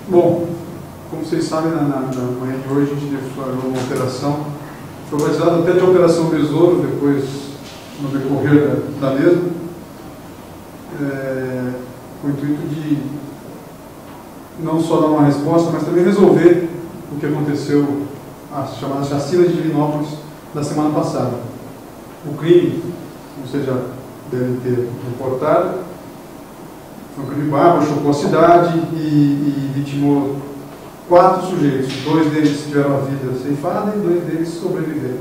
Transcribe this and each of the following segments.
Bom, como vocês sabem, na manhã de hoje a gente deflagrou uma operação, foi batizado até de Operação Besouro, depois no decorrer da mesma, com o intuito de não só dar uma resposta, mas também resolver o que aconteceu, a chamada chacina de Divinópolis, da semana passada. O crime, como vocês já devem ter reportado, foi um crime bárbaro, chocou a cidade e vitimou 4 sujeitos. 2 deles tiveram a vida ceifada e 2 deles sobreviveram.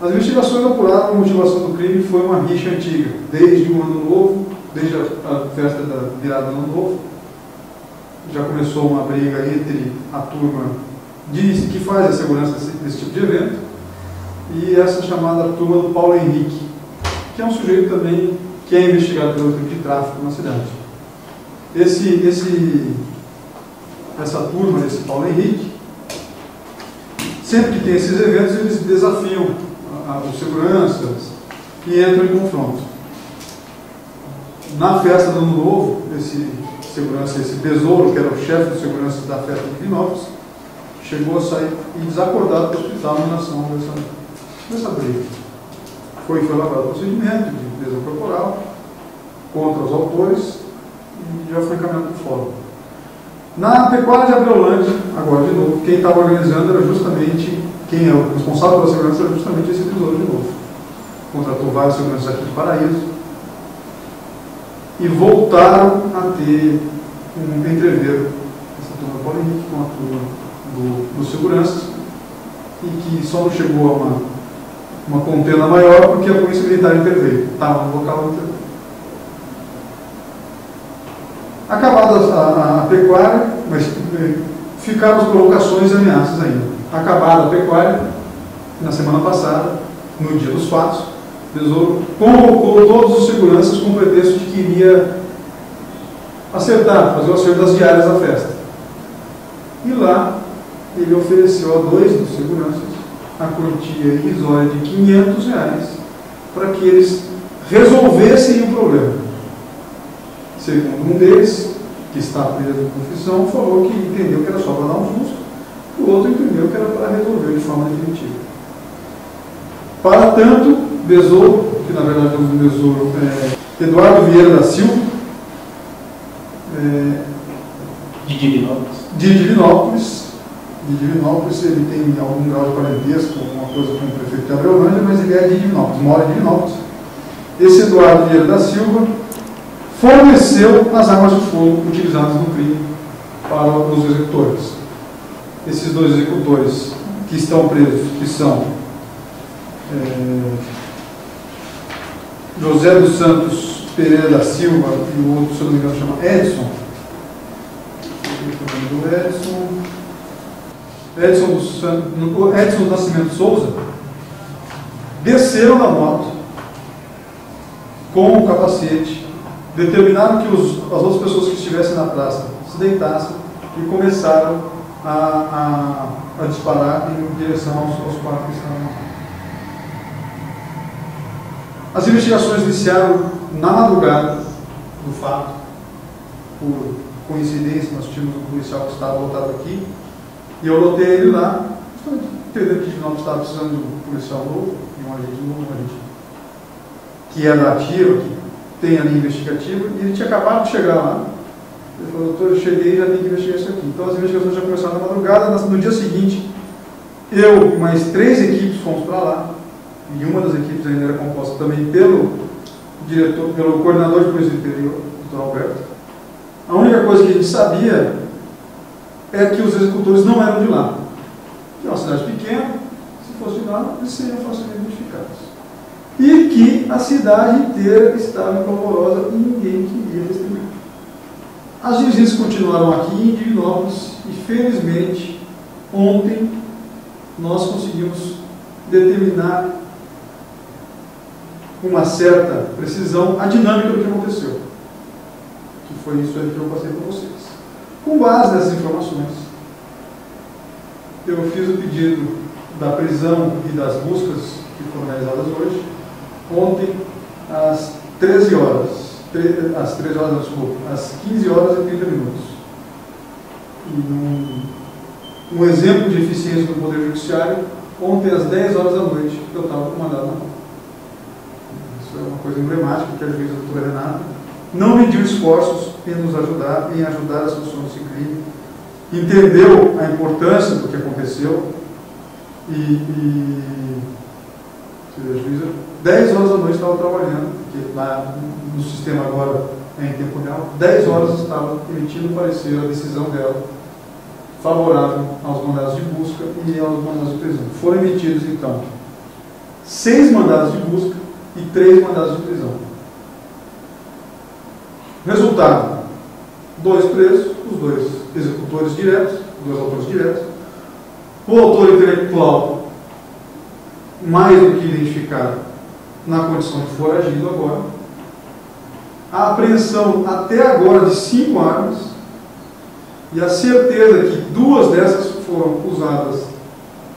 As investigações apuraram a motivação do crime foi uma rixa antiga, desde o Ano Novo, desde a festa da virada do Ano Novo. Já começou uma briga entre a turma que faz a segurança desse tipo de evento e essa chamada turma do Paulo Henrique, que é um sujeito também que é investigado pelo crime de tráfico na cidade. Essa turma, esse Paulo Henrique, sempre que tem esses eventos, eles desafiam os seguranças e entram em confronto. Na festa do Ano Novo, esse Besouro, que era o chefe de segurança da festa de Divinópolis, chegou a sair desacordado para o hospital em relação dessa briga. Foi elaborado o procedimento de lesão corporal contra os autores e já foi encaminhado para o fórum. Na pecuária de Abreolândia, agora de novo, quem estava organizando era justamente, quem é o responsável pela segurança era justamente esse Besouro de novo. Contratou vários seguranças aqui do Paraíso e voltaram a ter um entreveiro, essa turma do Paulo Henrique com a turma dos seguranças, e que só não chegou a uma contenda maior porque a polícia militar interveio, estava no local do interveio. Acabada a pecuária, mas ficaram as provocações e ameaças ainda. Acabada a pecuária, na semana passada, no dia dos fatos, Besouro convocou todos os seguranças com o pretexto de que iria fazer o acerto das diárias da festa. E lá, ele ofereceu a 2 dos seguranças a quantia irrisória de R$500 para que eles resolvessem o problema. Segundo um deles, que está preso em confissão, falou que entendeu que era só para dar um susto, o outro entendeu que era para resolver de forma definitiva. Para tanto, Besouro, que na verdade é um Besouro, Eduardo Vieira da Silva, de Divinópolis. De Divinópolis, ele tem algum grau de parentesco, alguma coisa com o prefeito de Abreolândia, mas ele é de Divinópolis, mora em Divinópolis. Esse Eduardo Vieira da Silva forneceu as armas de fogo utilizadas no crime para os executores. Esses 2 executores que estão presos, que são José dos Santos Pereira da Silva e o outro, se eu não me engano, chama Edson. Edson do Nascimento Souza, desceram da moto com o capacete, determinaram que as outras pessoas que estivessem na praça se deitassem e começaram a disparar em direção aos 4 que estavam lá. As investigações iniciaram na madrugada do fato. Por coincidência, nós tínhamos um policial que estava voltado aqui e eu lotei ele lá, entendendo que nós estávamos precisando de um policial novo, de um agente novo, um agente que é da ativa, que tem a linha investigativa, e ele tinha acabado de chegar lá. Ele falou: doutor, eu cheguei e já tenho que investigar isso aqui. Então as investigações já começaram na madrugada. No dia seguinte, eu e mais 3 equipes fomos para lá, e uma das equipes ainda era composta também pelo coordenador de polícia interior, doutor Alberto. A única coisa que a gente sabia é que os executores não eram de lá. Que é uma cidade pequena, se fosse de lá, eles seriam facilmente identificados. E que a cidade inteira estava empolvorosa e ninguém queria restringir. As diligências continuaram aqui em Divinópolis e, felizmente, ontem nós conseguimos determinar com uma certa precisão a dinâmica do que aconteceu. Que foi isso aí que eu passei para vocês. Com base nessas informações, eu fiz o pedido da prisão e das buscas que foram realizadas hoje, ontem, às 13 horas, às 15 horas e 30 minutos. E um exemplo de eficiência do Poder Judiciário, ontem às 10 horas da noite eu estava com o mandado na mão. Isso é uma coisa emblemática, que a juíza doutora Renata não mediu esforços em nos ajudar, em ajudar a solução desse crime, entendeu a importância do que aconteceu a juíza, 10 horas da noite estava trabalhando, porque lá no sistema agora é em tempo real, 10 horas estava emitindo parecer a decisão dela, favorável aos mandados de busca e aos mandados de prisão. Foram emitidos, então, 6 mandados de busca e 3 mandados de prisão. Resultado: 2 presos, os 2 executores diretos, 2 autores diretos. O autor intelectual, mais do que identificado, na condição de foragido agora. A apreensão até agora de 5 armas e a certeza que 2 dessas foram usadas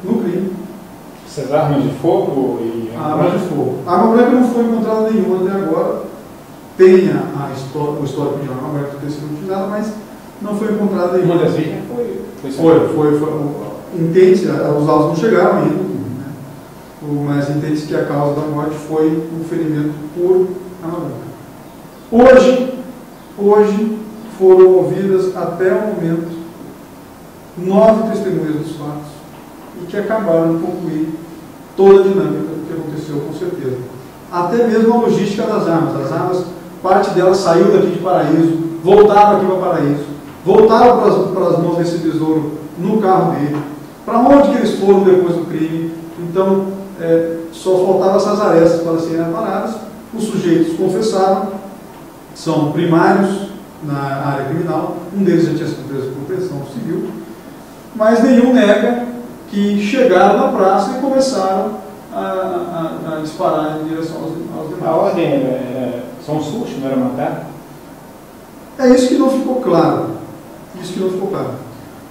no crime. Essas armas de fogo e... Armas de fogo. A arma branca não foi encontrada nenhuma até agora. Tem o histórico de arma branca ter sido utilizada, mas não foi encontrada nenhuma. Uma das vítimas foi. Entende-se, os autos não chegaram ainda, né? Mas entende-se que a causa da morte foi um ferimento por arma branca. Hoje foram ouvidas até o momento 9 testemunhas dos fatos e que acabaram de concluir toda a dinâmica do que aconteceu, com certeza. Até mesmo a logística das armas. As armas, parte delas saiu daqui de Paraíso, voltaram aqui para Paraíso, voltaram para as mãos desse besouro no carro dele. Para onde que eles foram depois do crime? Então, só faltavam essas arestas para serem aparadas. Os sujeitos confessaram, são primários na área criminal, um deles já tinha sido preso por pretensão civil, mas nenhum nega que chegaram na praça e começaram a disparar em direção aos demais. A ordem era só um susto, não era matar? É isso que não ficou claro.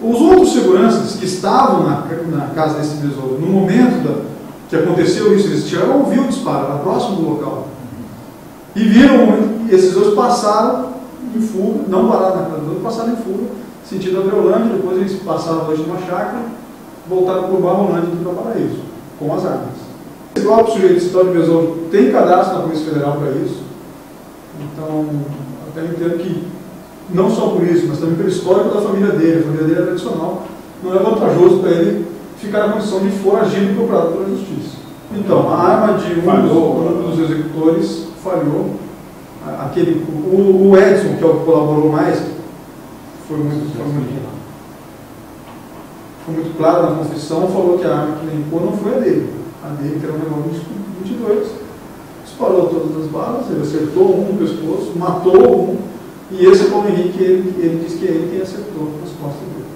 Os outros seguranças que estavam na casa desse besouro, no momento que aconteceu isso, eles chegaram a ouvir o disparo, era próximo do local. E viram o momento que esses dois passaram em fuga, não pararam na casa do outro, passaram em fuga, sentido Aveolândia, depois eles passaram a noite numa chácara, voltaram por Barrolândia e para Paraíso, com as armas. Esse próprio sujeito, esse tal de besouro, tem cadastro na Polícia Federal para isso. Então, até entendo que, não só por isso, mas também pelo histórico da família dele, a família dele é tradicional, não é vantajoso para ele ficar na condição de foragido e procurado pela justiça. Então, a arma de um dos executores falhou. O Edson, que é o que colaborou mais, foi muito claro na confissão, falou que a arma que limpou não foi a dele. A dele, que era um revólver 22, disparou todas as balas, ele acertou um no pescoço, matou um, e esse Paulo Henrique, ele disse que é ele quem acertou nas costas dele.